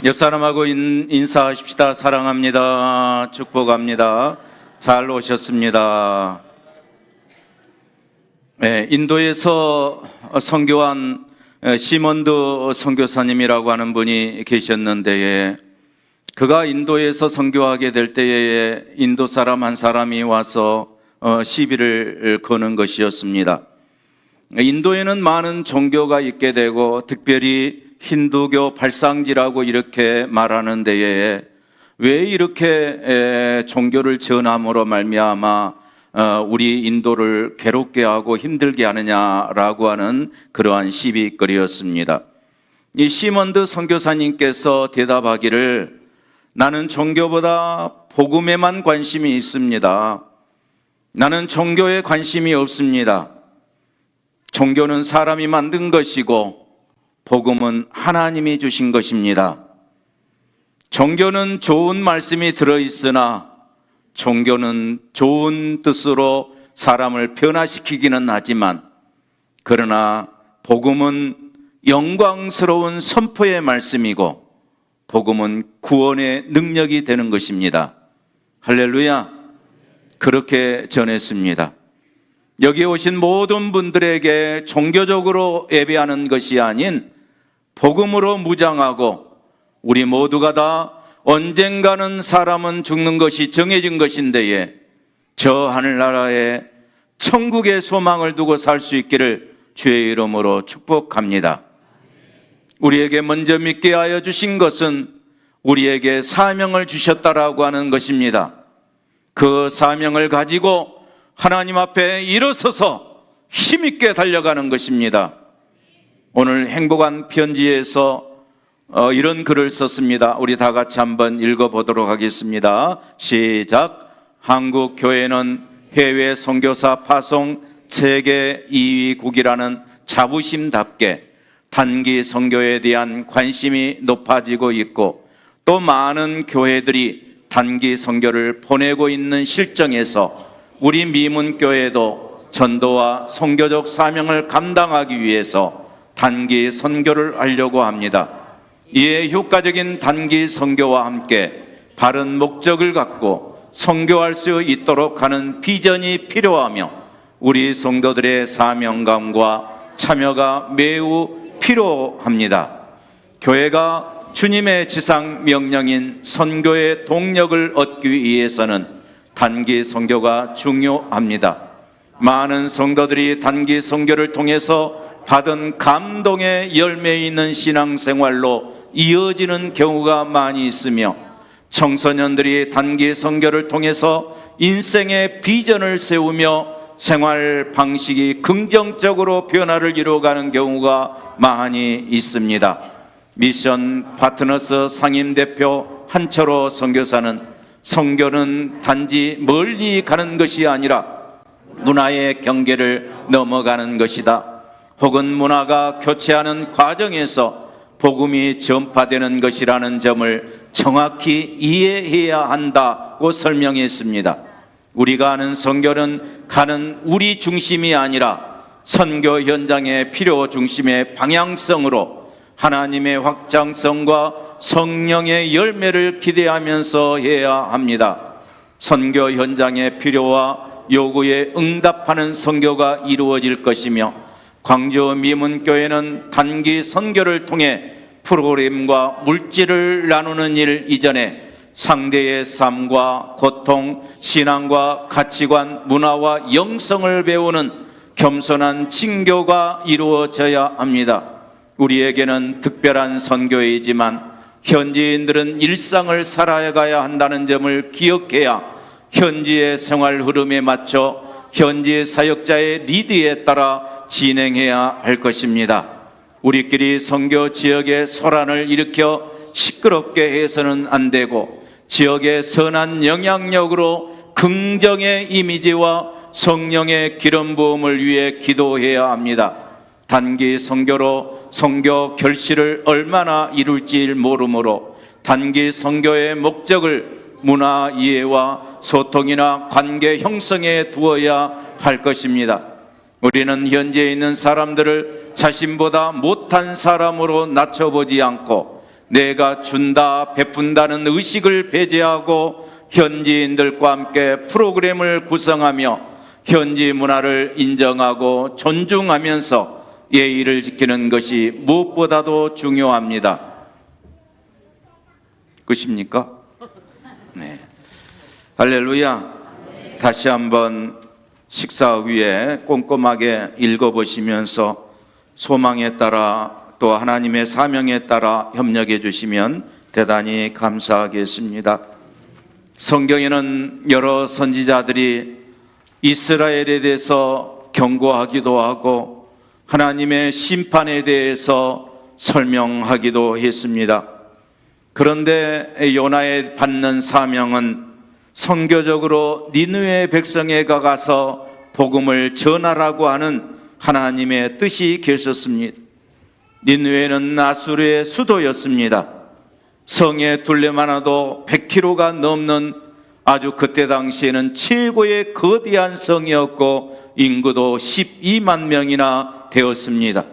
옆 사람하고 인사하십시다. 사랑합니다. 축복합니다. 잘 오셨습니다. 네, 인도에서 선교한 시먼드 선교사님이라고 하는 분이 계셨는데, 그가 인도에서 선교하게 될 때에 인도 사람 한 사람이 와서 시비를 거는 것이었습니다. 인도에는 많은 종교가 있게 되고, 특별히 힌두교 발상지라고 이렇게 말하는 데에 왜 이렇게 종교를 전함으로 말미암아 우리 인도를 괴롭게 하고 힘들게 하느냐라고 하는 그러한 시비거리였습니다. 이 시먼드 선교사님께서 대답하기를, 나는 종교보다 복음에만 관심이 있습니다. 나는 종교에 관심이 없습니다. 종교는 사람이 만든 것이고 복음은 하나님이 주신 것입니다. 종교는 좋은 말씀이 들어있으나 종교는 좋은 뜻으로 사람을 변화시키기는 하지만, 그러나 복음은 영광스러운 선포의 말씀이고 복음은 구원의 능력이 되는 것입니다. 할렐루야. 그렇게 전했습니다. 여기 오신 모든 분들에게 종교적으로 예배하는 것이 아닌 복음으로 무장하고, 우리 모두가 다 언젠가는 사람은 죽는 것이 정해진 것인데에 저 하늘나라에 천국의 소망을 두고 살 수 있기를 주의 이름으로 축복합니다. 우리에게 먼저 믿게 하여 주신 것은 우리에게 사명을 주셨다라고 하는 것입니다. 그 사명을 가지고 하나님 앞에 일어서서 힘있게 달려가는 것입니다. 오늘 행복한 편지에서 이런 글을 썼습니다. 우리 다 같이 한번 읽어보도록 하겠습니다. 시작. 한국 교회는 해외 선교사 파송 세계 2위국이라는 자부심답게 단기 선교에 대한 관심이 높아지고 있고, 또 많은 교회들이 단기 선교를 보내고 있는 실정에서 우리 미문교회도 전도와 선교적 사명을 감당하기 위해서 단기 선교를 하려고 합니다. 이에 효과적인 단기 선교와 함께 바른 목적을 갖고 선교할 수 있도록 하는 비전이 필요하며, 우리 성도들의 사명감과 참여가 매우 필요합니다. 교회가 주님의 지상 명령인 선교의 동력을 얻기 위해서는 단기 선교가 중요합니다. 많은 성도들이 단기 선교를 통해서 받은 감동의 열매 있는 신앙생활로 이어지는 경우가 많이 있으며, 청소년들이 단기 선교를 통해서 인생의 비전을 세우며 생활 방식이 긍정적으로 변화를 이루어가는 경우가 많이 있습니다. 미션 파트너스 상임대표 한철호 선교사는, 선교는 단지 멀리 가는 것이 아니라 문화의 경계를 넘어가는 것이다. 혹은 문화가 교체하는 과정에서 복음이 전파되는 것이라는 점을 정확히 이해해야 한다고 설명했습니다. 우리가 하는 선교는 가는 우리 중심이 아니라 선교 현장의 필요 중심의 방향성으로 하나님의 확장성과 성령의 열매를 기대하면서 해야 합니다. 선교 현장의 필요와 요구에 응답하는 선교가 이루어질 것이며, 광주 미문교회는 단기 선교를 통해 프로그램과 물질을 나누는 일 이전에 상대의 삶과 고통, 신앙과 가치관, 문화와 영성을 배우는 겸손한 친교가 이루어져야 합니다. 우리에게는 특별한 선교이지만 현지인들은 일상을 살아가야 한다는 점을 기억해야 현지의 생활 흐름에 맞춰 현지 사역자의 리드에 따라 진행해야 할 것입니다. 우리끼리 선교 지역의 소란을 일으켜 시끄럽게 해서는 안 되고, 지역의 선한 영향력으로 긍정의 이미지와 성령의 기름 부음을 위해 기도해야 합니다. 단기 선교로 선교 결실을 얼마나 이룰지 모르므로 단기 선교의 목적을 문화 이해와 소통이나 관계 형성에 두어야 할 것입니다. 우리는 현지에 있는 사람들을 자신보다 못한 사람으로 낮춰보지 않고 내가 준다, 베푼다는 의식을 배제하고 현지인들과 함께 프로그램을 구성하며 현지 문화를 인정하고 존중하면서 예의를 지키는 것이 무엇보다도 중요합니다. 그것입니까? 네. 할렐루야. 다시 한번 식사 후에 꼼꼼하게 읽어보시면서 소망에 따라 또 하나님의 사명에 따라 협력해 주시면 대단히 감사하겠습니다. 성경에는 여러 선지자들이 이스라엘에 대해서 경고하기도 하고 하나님의 심판에 대해서 설명하기도 했습니다. 그런데 요나의 받는 사명은 선교적으로 니느웨 백성에 가서 복음을 전하라고 하는 하나님의 뜻이 계셨습니다. 니느웨는 아수르의 수도였습니다. 성의 둘레만 와도 100km가 넘는 아주 그때 당시에는 최고의 거대한 성이었고 인구도 12만 명이나 되었습니다.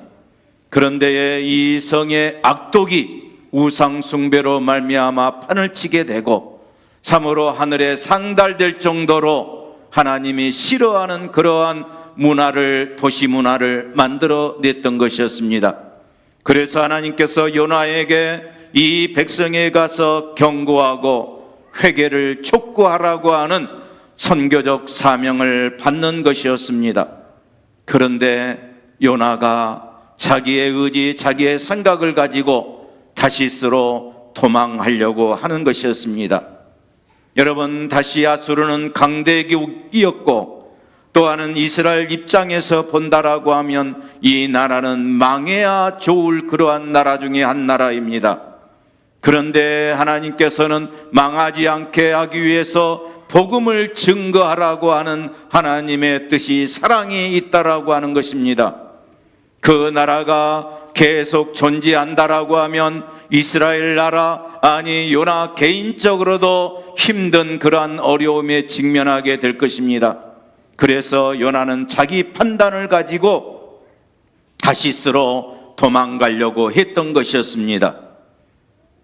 그런데 이 성의 악독이 우상 숭배로 말미암아 판을 치게 되고 참으로 하늘에 상달될 정도로 하나님이 싫어하는 그러한 문화를, 도시 문화를 만들어 냈던 것이었습니다. 그래서 하나님께서 요나에게 이 백성에 가서 경고하고 회개를 촉구하라고 하는 선교적 사명을 받는 것이었습니다. 그런데 요나가 자기의 의지, 자기의 생각을 가지고 다시스로 도망하려고 하는 것이었습니다. 여러분, 다시아수르는 강대국이었고 또한 이스라엘 입장에서 본다라고 하면 이 나라는 망해야 좋을 그러한 나라 중에 한 나라입니다. 그런데 하나님께서는 망하지 않게 하기 위해서 복음을 증거하라고 하는 하나님의 뜻이, 사랑이 있다라고 하는 것입니다. 그 나라가 계속 존재한다라고 하면 이스라엘 나라, 아니 요나 개인적으로도 힘든 그러한 어려움에 직면하게 될 것입니다. 그래서 요나는 자기 판단을 가지고 다시스로 도망가려고 했던 것이었습니다.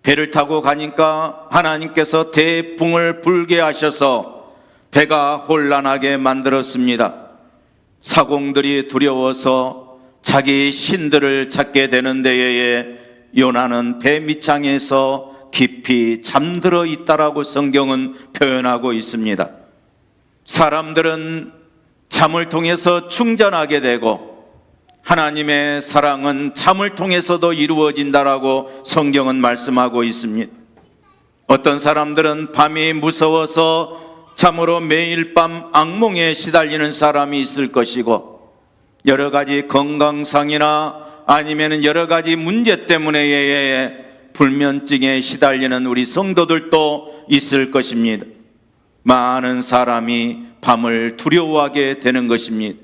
배를 타고 가니까 하나님께서 대풍을 불게 하셔서 배가 혼란하게 만들었습니다. 사공들이 두려워서 자기 신들을 찾게 되는 데에 요나는 배 밑창에서 깊이 잠들어 있다라고 성경은 표현하고 있습니다. 사람들은 잠을 통해서 충전하게 되고 하나님의 사랑은 잠을 통해서도 이루어진다라고 성경은 말씀하고 있습니다. 어떤 사람들은 밤이 무서워서 참으로 매일 밤 악몽에 시달리는 사람이 있을 것이고 여러 가지 건강상이나 아니면 여러 가지 문제 때문에 불면증에 시달리는 우리 성도들도 있을 것입니다. 많은 사람이 밤을 두려워하게 되는 것입니다.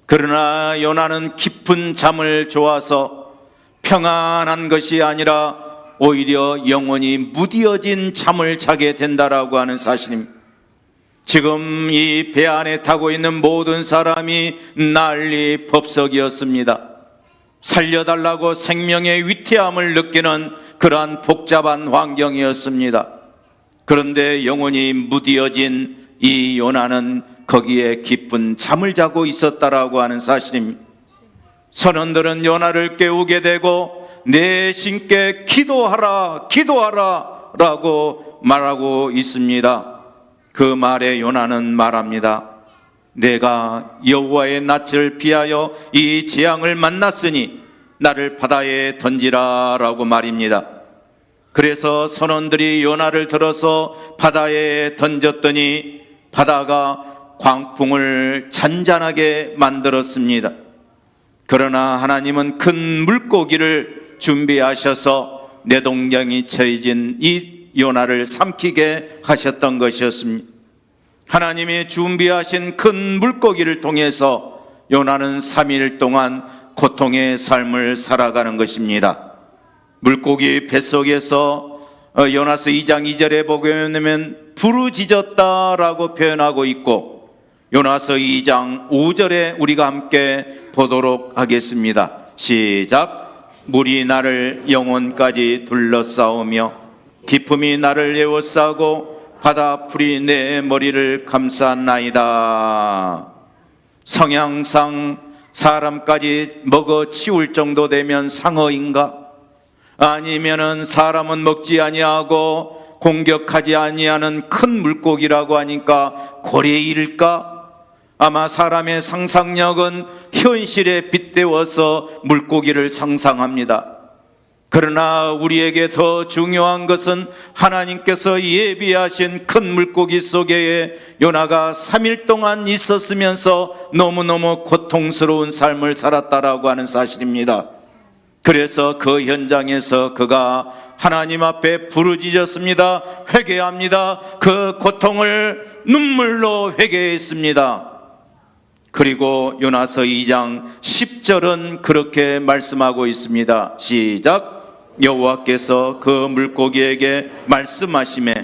그러나 요나는 깊은 잠을 좋아서 평안한 것이 아니라 오히려 영원히 무디어진 잠을 자게 된다라고 하는 사실입니다. 지금 이 배 안에 타고 있는 모든 사람이 난리 법석이었습니다. 살려달라고 생명의 위태함을 느끼는 그러한 복잡한 환경이었습니다. 그런데 영원히 무디어진 이 요나는 거기에 깊은 잠을 자고 있었다라고 하는 사실입니다. 선원들은 요나를 깨우게 되고 내 신께 기도하라, 기도하라 라고 말하고 있습니다. 그 말에 요나는 말합니다. 내가 여호와의 낯을 피하여 이 재앙을 만났으니 나를 바다에 던지라 라고 말입니다. 그래서 선원들이 요나를 들어서 바다에 던졌더니 바다가 광풍을 잔잔하게 만들었습니다. 그러나 하나님은 큰 물고기를 준비하셔서 내동량이 처해진 이 요나를 삼키게 하셨던 것이었습니다. 하나님이 준비하신 큰 물고기를 통해서 요나는 3일 동안 고통의 삶을 살아가는 것입니다. 물고기 뱃속에서 요나서 2장 2절에 보게 되면 부르짖었다라고 표현하고 있고 요나서 2장 5절에 우리가 함께 보도록 하겠습니다. 시작. 물이 나를 영혼까지 둘러싸우며 기품이 나를 에워싸고 바다풀이 내 머리를 감쌌나이다. 성향상 사람까지 먹어 치울 정도 되면 상어인가? 아니면은 사람은 먹지 아니하고 공격하지 아니하는 큰 물고기라고 하니까 고래일까? 아마 사람의 상상력은 현실에 빗대어서 물고기를 상상합니다. 그러나 우리에게 더 중요한 것은 하나님께서 예비하신 큰 물고기 속에 요나가 3일 동안 있었으면서 너무너무 고통스러운 삶을 살았다라고 하는 사실입니다. 그래서 그 현장에서 그가 하나님 앞에 부르짖었습니다. 회개합니다. 그 고통을 눈물로 회개했습니다. 그리고 요나서 2장 10절은 그렇게 말씀하고 있습니다. 시작. 여호와께서 그 물고기에게 말씀하시매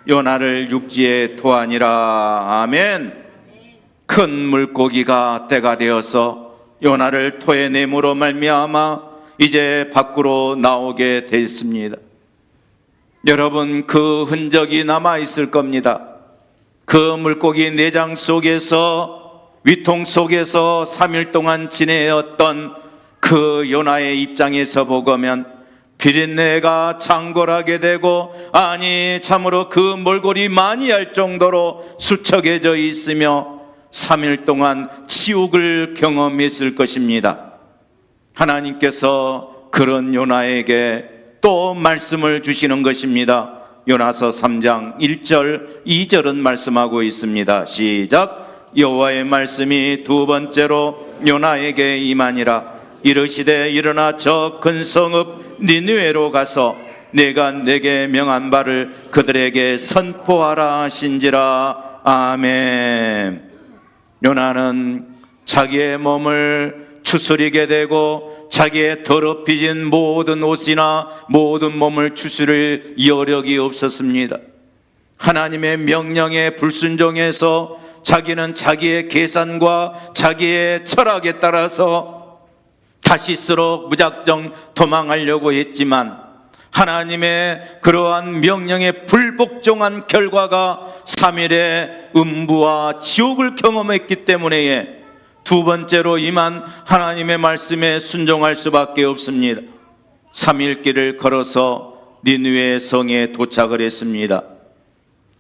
요나를 육지에 토하니라. 아멘. 큰 물고기가 때가 되어서 요나를 토해냄으로 말미암아 이제 밖으로 나오게 됐습니다. 여러분, 그 흔적이 남아 있을 겁니다. 그 물고기 내장 속에서, 위통 속에서 3일 동안 지내었던 그 요나의 입장에서 보면 비린내가 창궐하게 되고, 아니 참으로 그 몰골이 많이 할 정도로 수척해져 있으며 3일 동안 치욕을 경험했을 것입니다. 하나님께서 그런 요나에게 또 말씀을 주시는 것입니다. 요나서 3장 1절 2절은 말씀하고 있습니다. 시작. 여호와의 말씀이 두 번째로 요나에게 임하니라. 이르시되 일어나 저 큰 성읍 니느웨로 가서 내가 내게 명한 바를 그들에게 선포하라 하신지라. 아멘. 요나는 자기의 몸을 추스리게 되고 자기의 더럽혀진 모든 옷이나 모든 몸을 추스릴 여력이 없었습니다. 하나님의 명령에 불순종해서 자기는 자기의 계산과 자기의 철학에 따라서 다시스로 무작정 도망하려고 했지만 하나님의 그러한 명령에 불복종한 결과가 3일의 음부와 지옥을 경험했기 때문에 두 번째로 임한 하나님의 말씀에 순종할 수밖에 없습니다. 3일 길을 걸어서 니느웨 성에 도착을 했습니다.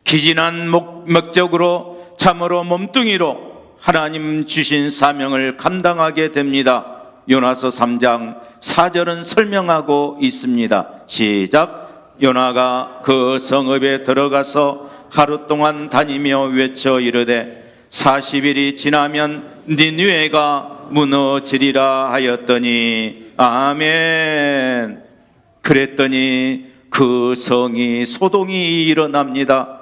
기진한 목적으로 참으로 몸뚱이로 하나님 주신 사명을 감당하게 됩니다. 요나서 3장 4절은 설명하고 있습니다. 시작. 요나가 그 성읍에 들어가서 하루 동안 다니며 외쳐 이르되 40일이 지나면 니느웨가 무너지리라 하였더니 아멘. 그랬더니 그 성이 소동이 일어납니다.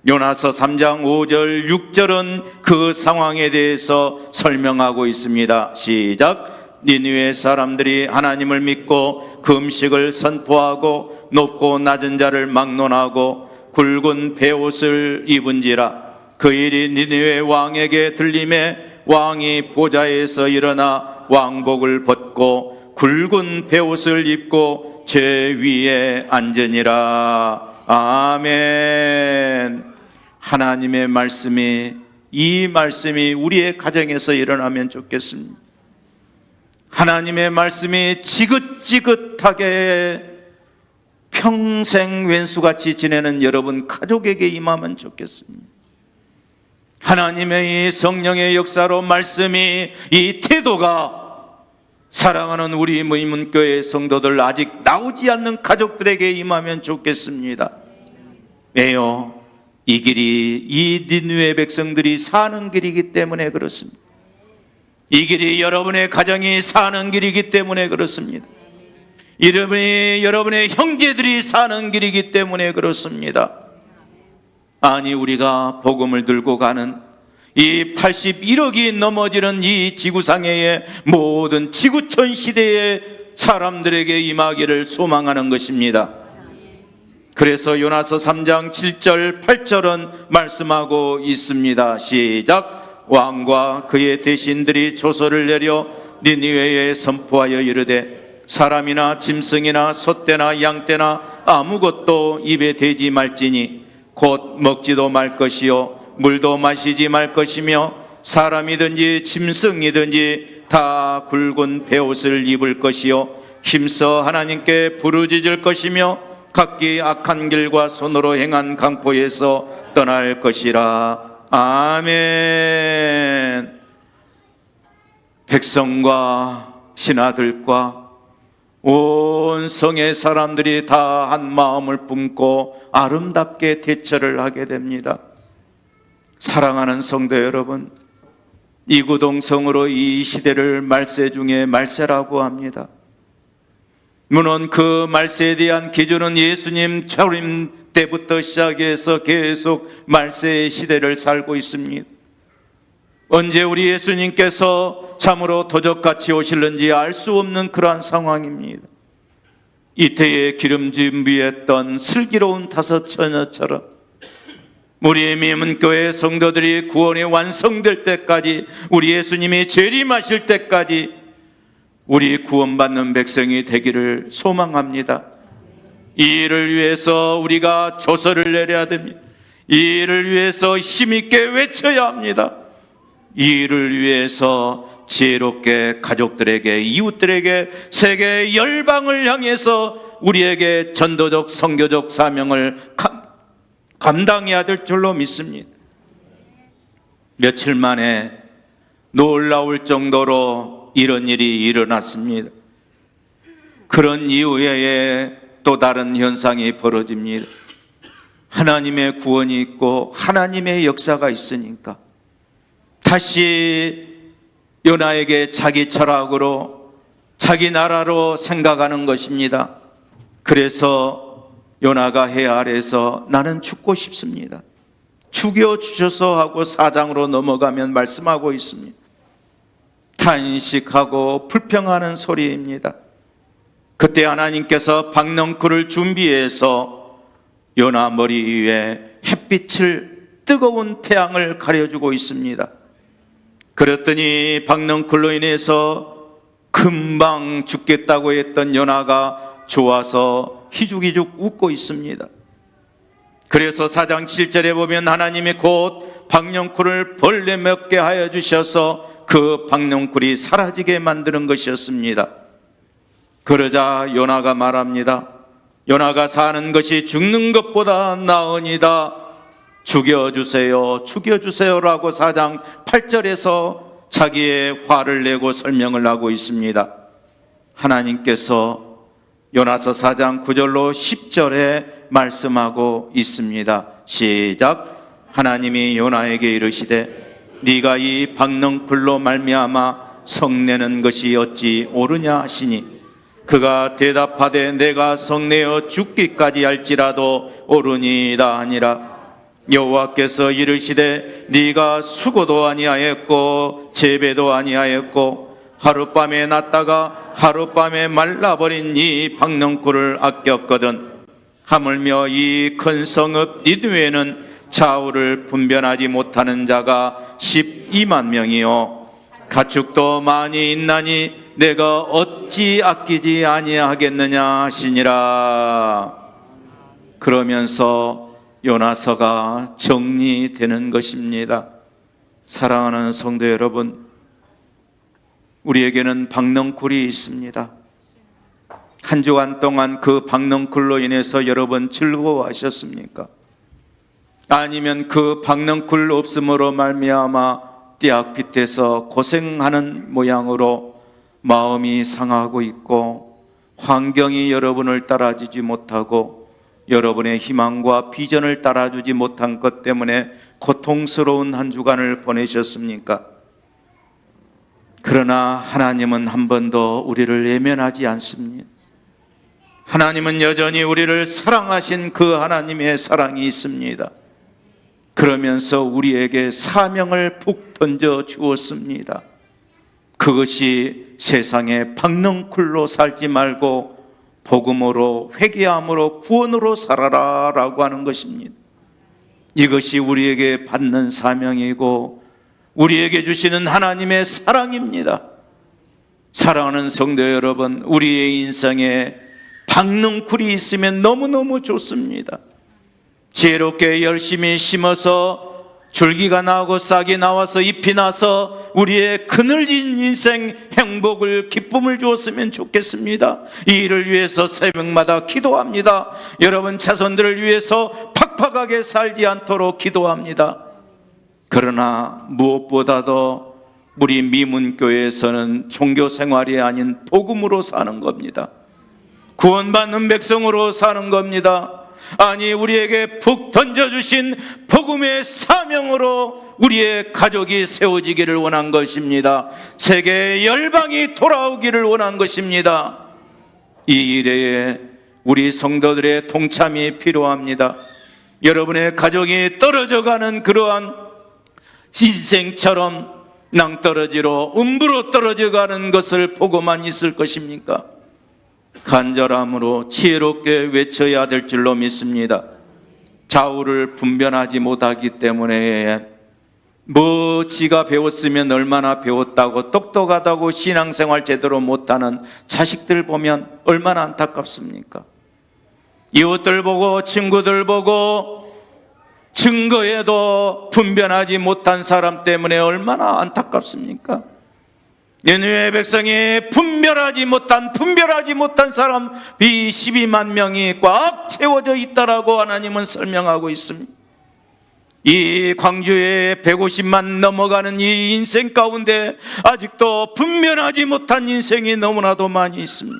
요나서 3장 5절 6절은 그 상황에 대해서 설명하고 있습니다. 시작. 니느웨 사람들이 하나님을 믿고 금식을 선포하고 높고 낮은 자를 막론하고 굵은 베옷을 입은지라. 그 일이 니느웨 왕에게 들림에 왕이 보좌에서 일어나 왕복을 벗고 굵은 베옷을 입고 제 위에 앉으니라. 아멘. 하나님의 말씀이, 이 말씀이 우리의 가정에서 일어나면 좋겠습니다. 하나님의 말씀이 지긋지긋하게 평생 왼수같이 지내는 여러분 가족에게 임하면 좋겠습니다. 하나님의 이 성령의 역사로 말씀이, 이 태도가 사랑하는 우리 무임문교회 성도들 아직 나오지 않는 가족들에게 임하면 좋겠습니다. 왜요? 이 길이 이 니느웨 백성들이 사는 길이기 때문에 그렇습니다. 이 길이 여러분의 가정이 사는 길이기 때문에 그렇습니다. 여러분의 형제들이 사는 길이기 때문에 그렇습니다. 아니, 우리가 복음을 들고 가는 이 81억이 넘어지는 이 지구상의 모든 지구촌 시대의 사람들에게 임하기를 소망하는 것입니다. 그래서 요나서 3장 7절 8절은 말씀하고 있습니다. 시작. 왕과 그의 대신들이 조서를 내려 니느웨에 선포하여 이르되 사람이나 짐승이나 소떼나 양떼나 아무것도 입에 대지 말지니 곧 먹지도 말 것이요 물도 마시지 말 것이며 사람이든지 짐승이든지 다 굵은 베옷을 입을 것이요 힘써 하나님께 부르짖을 것이며 각기 악한 길과 손으로 행한 강포에서 떠날 것이라. 아멘. 백성과 신하들과 온 성의 사람들이 다 한 마음을 품고 아름답게 대처를 하게 됩니다. 사랑하는 성도 여러분, 이구동성으로 이 시대를 말세 중에 말세라고 합니다. 물론 그 말세에 대한 기준은 예수님 초림 때부터 시작해서 계속 말세의 시대를 살고 있습니다. 언제 우리 예수님께서 참으로 도적같이 오실는지 알 수 없는 그러한 상황입니다. 이태에 기름짐 위했던 슬기로운 다섯 처녀처럼 우리 미문교회 성도들이 구원이 완성될 때까지, 우리 예수님이 재림하실 때까지 우리 구원받는 백성이 되기를 소망합니다. 이 일을 위해서 우리가 조서를 내려야 됩니다. 이 일을 위해서 힘있게 외쳐야 합니다. 이 일을 위해서 지혜롭게 가족들에게, 이웃들에게, 세계 열방을 향해서 우리에게 전도적 선교적 사명을 감당해야 될 줄로 믿습니다. 며칠 만에 놀라울 정도로 이런 일이 일어났습니다. 그런 이후에 또 다른 현상이 벌어집니다. 하나님의 구원이 있고 하나님의 역사가 있으니까 다시 요나에게 자기 철학으로, 자기 나라로 생각하는 것입니다. 그래서 요나가 해 아래에서 나는 죽고 싶습니다, 죽여주셔서 하고 4장으로 넘어가면 말씀하고 있습니다. 탄식하고 불평하는 소리입니다. 그때 하나님께서 박넝쿨을 준비해서 요나 머리 위에 햇빛을, 뜨거운 태양을 가려주고 있습니다. 그랬더니 박넝쿨로 인해서 금방 죽겠다고 했던 요나가 좋아서 희죽희죽 웃고 있습니다. 그래서 4장 7절에 보면 하나님이 곧 박넝쿨을 벌레 먹게 하여 주셔서 그 박넝쿨이 사라지게 만드는 것이었습니다. 그러자 요나가 말합니다. 요나가 사는 것이 죽는 것보다 나으니다. 죽여주세요, 죽여주세요라고 4장 8절에서 자기의 화를 내고 설명을 하고 있습니다. 하나님께서 요나서 4장 9절로 10절에 말씀하고 있습니다. 시작. 하나님이 요나에게 이르시되 네가 이 박넝쿨로 말미암아 성내는 것이 어찌 옳으냐 하시니 그가 대답하되 내가 성내어 죽기까지 할지라도 옳으니이다 하니라. 여호와께서 이르시되 네가 수고도 아니하였고 재배도 아니하였고 하룻밤에 났다가 하룻밤에 말라버린 이 박넝쿨을 아꼈거든. 하물며 이 큰 성읍 니느웨는 좌우를 분별하지 못하는 자가 12만 명이요 가축도 많이 있나니 내가 어찌 아끼지 아니하겠느냐 하시니라. 그러면서 요나서가 정리되는 것입니다. 사랑하는 성도 여러분, 우리에게는 박넝쿨이 있습니다. 한 주간 동안 그 박넝쿨로 인해서 여러분 즐거워하셨습니까? 아니면 그 박넝쿨 없음으로 말미암아 띠약빛에서 고생하는 모양으로 마음이 상하고 있고 환경이 여러분을 따라주지 못하고 여러분의 희망과 비전을 따라주지 못한 것 때문에 고통스러운 한 주간을 보내셨습니까? 그러나 하나님은 한 번도 우리를 외면하지 않습니다. 하나님은 여전히 우리를 사랑하신 그 하나님의 사랑이 있습니다. 그러면서 우리에게 사명을 푹 던져 주었습니다. 그것이 세상에 박넝쿨로 살지 말고 복음으로, 회개함으로, 구원으로 살아라 라고 하는 것입니다. 이것이 우리에게 받는 사명이고 우리에게 주시는 하나님의 사랑입니다. 사랑하는 성도 여러분, 우리의 인생에 박능쿨이 있으면 너무너무 좋습니다. 지혜롭게 열심히 심어서 줄기가 나오고 싹이 나와서 잎이 나서 우리의 그늘진 인생 행복을 기쁨을 주었으면 좋겠습니다. 이 일을 위해서 새벽마다 기도합니다. 여러분 자손들을 위해서 팍팍하게 살지 않도록 기도합니다. 그러나 무엇보다도 우리 미문교회에서는 종교 생활이 아닌 복음으로 사는 겁니다. 구원받는 백성으로 사는 겁니다. 아니, 우리에게 푹 던져주신 복음의 사명으로 우리의 가족이 세워지기를 원한 것입니다. 세계의 열방이 돌아오기를 원한 것입니다. 이 일에 우리 성도들의 동참이 필요합니다. 여러분의 가족이 떨어져가는 그러한 인생처럼 낭떠러지로 음부로 떨어져가는 것을 보고만 있을 것입니까? 간절함으로 지혜롭게 외쳐야 될 줄로 믿습니다. 좌우를 분별하지 못하기 때문에 지가 배웠으면 얼마나 배웠다고 똑똑하다고 신앙생활 제대로 못하는 자식들 보면 얼마나 안타깝습니까? 이웃들 보고 친구들 보고 증거에도 분별하지 못한 사람 때문에 얼마나 안타깝습니까? 니느웨 백성이 분별하지 못한 사람이 12만 명이 꽉 채워져 있다라고 하나님은 설명하고 있습니다. 이 광주에 150만 넘어가는 이 인생 가운데 아직도 분별하지 못한 인생이 너무나도 많이 있습니다.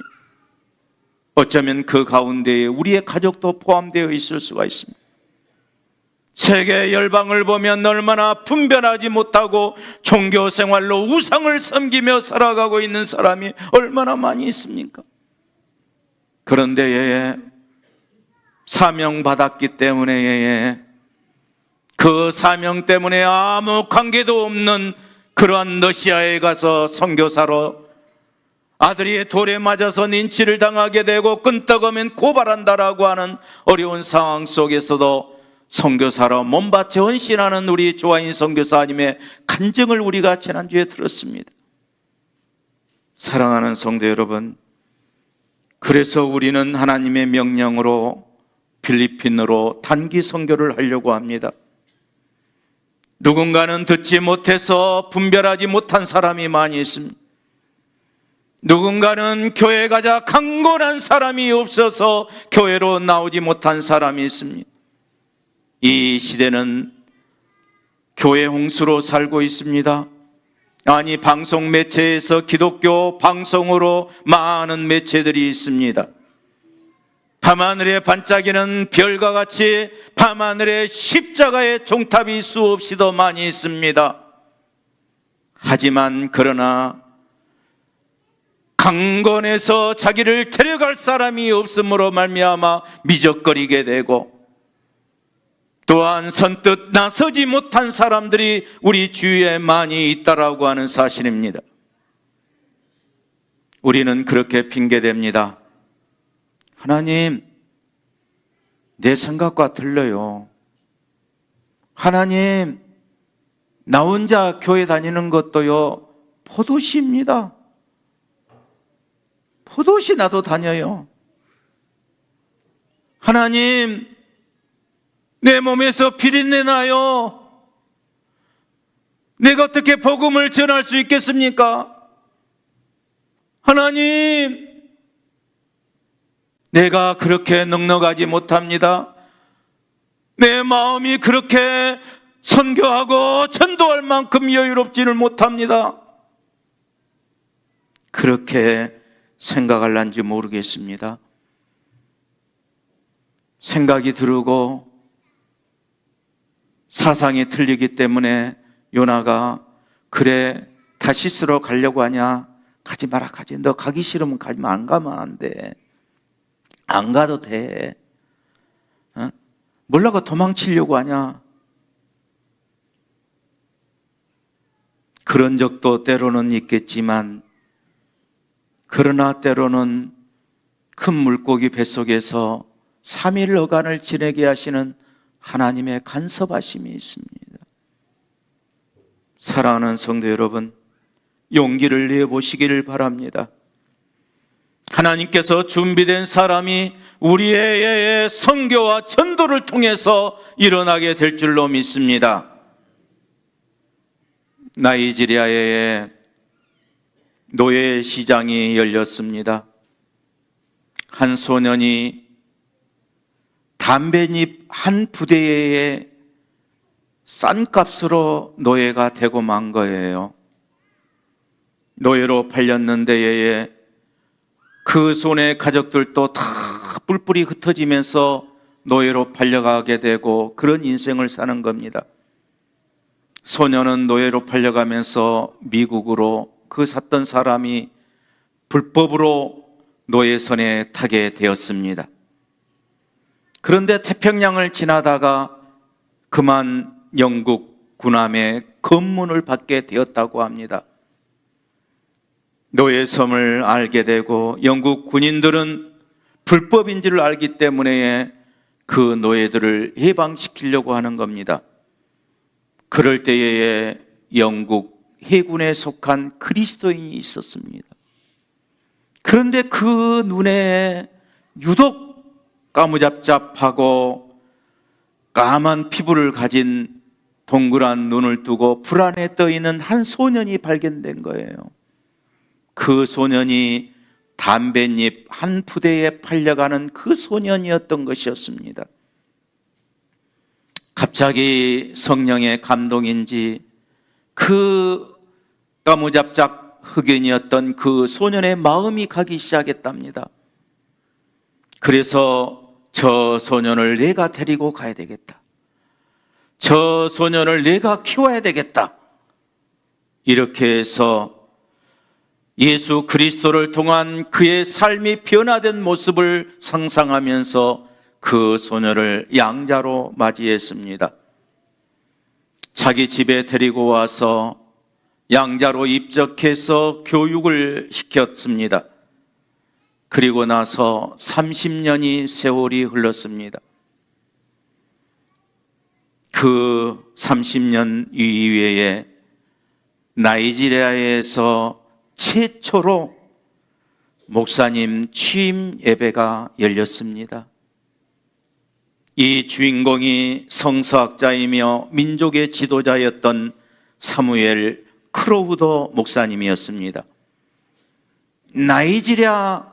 어쩌면 그 가운데에 우리의 가족도 포함되어 있을 수가 있습니다. 세계 열방을 보면 얼마나 분별하지 못하고 종교 생활로 우상을 섬기며 살아가고 있는 사람이 얼마나 많이 있습니까? 그런데 사명받았기 때문에 그 사명 때문에 아무 관계도 없는 그러한 러시아에 가서 선교사로 아들이 돌에 맞아서 린치를 당하게 되고 끈떡하면 고발한다라고 하는 어려운 상황 속에서도 선교사로 몸바쳐 헌신하는 우리 조아인 선교사님의 간증을 우리가 지난주에 들었습니다. 사랑하는 성도 여러분, 그래서 우리는 하나님의 명령으로 필리핀으로 단기 선교를 하려고 합니다. 누군가는 듣지 못해서 분별하지 못한 사람이 많이 있습니다. 누군가는 교회 가자 강건한 사람이 없어서 교회로 나오지 못한 사람이 있습니다. 이 시대는 교회 홍수로 살고 있습니다. 아니, 방송 매체에서 기독교 방송으로 많은 매체들이 있습니다. 밤하늘에 반짝이는 별과 같이 밤하늘에 십자가의 종탑이 수없이 더 많이 있습니다. 하지만 그러나 강건해서 자기를 데려갈 사람이 없음으로 말미암아 미적거리게 되고 또한 선뜻 나서지 못한 사람들이 우리 주위에 많이 있다라고 하는 사실입니다. 우리는 그렇게 핑계댑니다. 하나님, 내 생각과 틀려요. 하나님, 나 혼자 교회 다니는 것도요, 포도씨입니다. 포도씨 나도 다녀요. 하나님, 내 몸에서 비린내 나요. 내가 어떻게 복음을 전할 수 있겠습니까? 하나님, 내가 그렇게 넉넉하지 못합니다. 내 마음이 그렇게 선교하고 전도할 만큼 여유롭지를 못합니다. 그렇게 생각할란지 모르겠습니다. 생각이 들고 사상이 틀리기 때문에 요나가 그래 다시스로 가려고 하냐? 가지 마라. 가지. 너 가기 싫으면 가지마. 안 가면 안 돼. 안 가도 돼. 뭐라고 도망치려고 하냐? 그런 적도 때로는 있겠지만 그러나 때로는 큰 물고기 뱃속에서 3일 어간을 지내게 하시는 하나님의 간섭하심이 있습니다. 사랑하는 성도 여러분, 용기를 내보시기를 바랍니다. 하나님께서 준비된 사람이 우리의 선교와 전도를 통해서 일어나게 될 줄로 믿습니다. 나이지리아의 노예 시장이 열렸습니다. 한 소년이 담뱃잎 한 부대에 싼 값으로 노예가 되고 만 거예요. 노예로 팔렸는데 그 손의 가족들도 다 뿔뿔이 흩어지면서 노예로 팔려가게 되고 그런 인생을 사는 겁니다. 소년은 노예로 팔려가면서 미국으로 그 샀던 사람이 불법으로 노예선에 타게 되었습니다. 그런데 태평양을 지나다가 그만 영국 군함의 검문을 받게 되었다고 합니다. 노예섬을 알게 되고 영국 군인들은 불법인 줄 알기 때문에 그 노예들을 해방시키려고 하는 겁니다. 그럴 때에 영국 해군에 속한 그리스도인이 있었습니다. 그런데 그 눈에 유독 까무잡잡하고 까만 피부를 가진 동그란 눈을 두고 불안에 떠있는 한 소년이 발견된 거예요. 그 소년이 담뱃잎 한 푸대에 팔려가는 그 소년이었던 것이었습니다. 갑자기 성령의 감동인지 그 까무잡잡 흑인이었던 그 소년의 마음이 가기 시작했답니다. 그래서 저 소년을 내가 데리고 가야 되겠다. 저 소년을 내가 키워야 되겠다. 이렇게 해서 예수 그리스도를 통한 그의 삶이 변화된 모습을 상상하면서 그 소년을 양자로 맞이했습니다. 자기 집에 데리고 와서 양자로 입적해서 교육을 시켰습니다. 그리고 나서 30년이 세월이 흘렀습니다. 그 30년 이후에 나이지리아에서 최초로 목사님 취임 예배가 열렸습니다. 이 주인공이 성서학자이며 민족의 지도자였던 사무엘 크로우더 목사님이었습니다. 나이지리아에서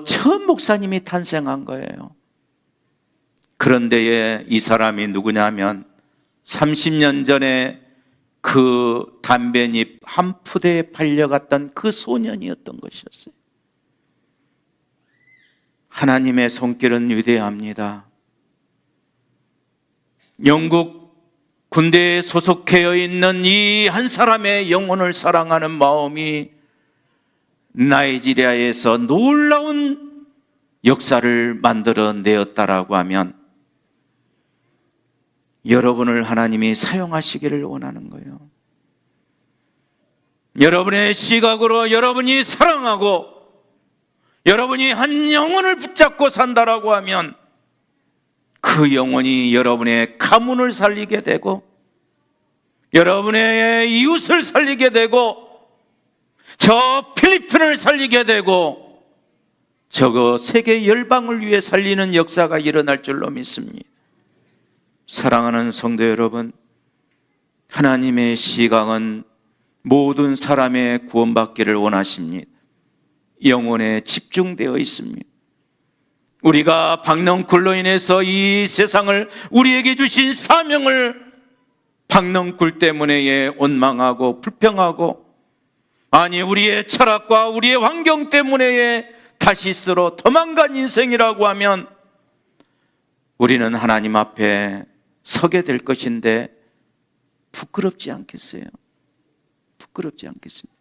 처음 목사님이 탄생한 거예요. 그런데 이 사람이 누구냐면 30년 전에 그 담뱃잎 한 푸대에 팔려갔던 그 소년이었던 것이었어요. 하나님의 손길은 위대합니다. 영국 군대에 소속되어 있는 이 한 사람의 영혼을 사랑하는 마음이 나이지리아에서 놀라운 역사를 만들어내었다라고 하면 여러분을 하나님이 사용하시기를 원하는 거예요. 여러분의 시각으로 여러분이 사랑하고 여러분이 한 영혼을 붙잡고 산다라고 하면 그 영혼이 여러분의 가문을 살리게 되고 여러분의 이웃을 살리게 되고 저 필리핀을 살리게 되고 저거 세계 열방을 위해 살리는 역사가 일어날 줄로 믿습니다. 사랑하는 성도 여러분, 하나님의 시각은 모든 사람의 구원받기를 원하십니다. 영혼에 집중되어 있습니다. 우리가 박넝쿨로 인해서 이 세상을 우리에게 주신 사명을 박넝쿨 때문에 원망하고 불평하고 아니 우리의 철학과 우리의 환경 때문에 다시스로 도망간 인생이라고 하면 우리는 하나님 앞에 서게 될 것인데 부끄럽지 않겠어요? 부끄럽지 않겠습니다.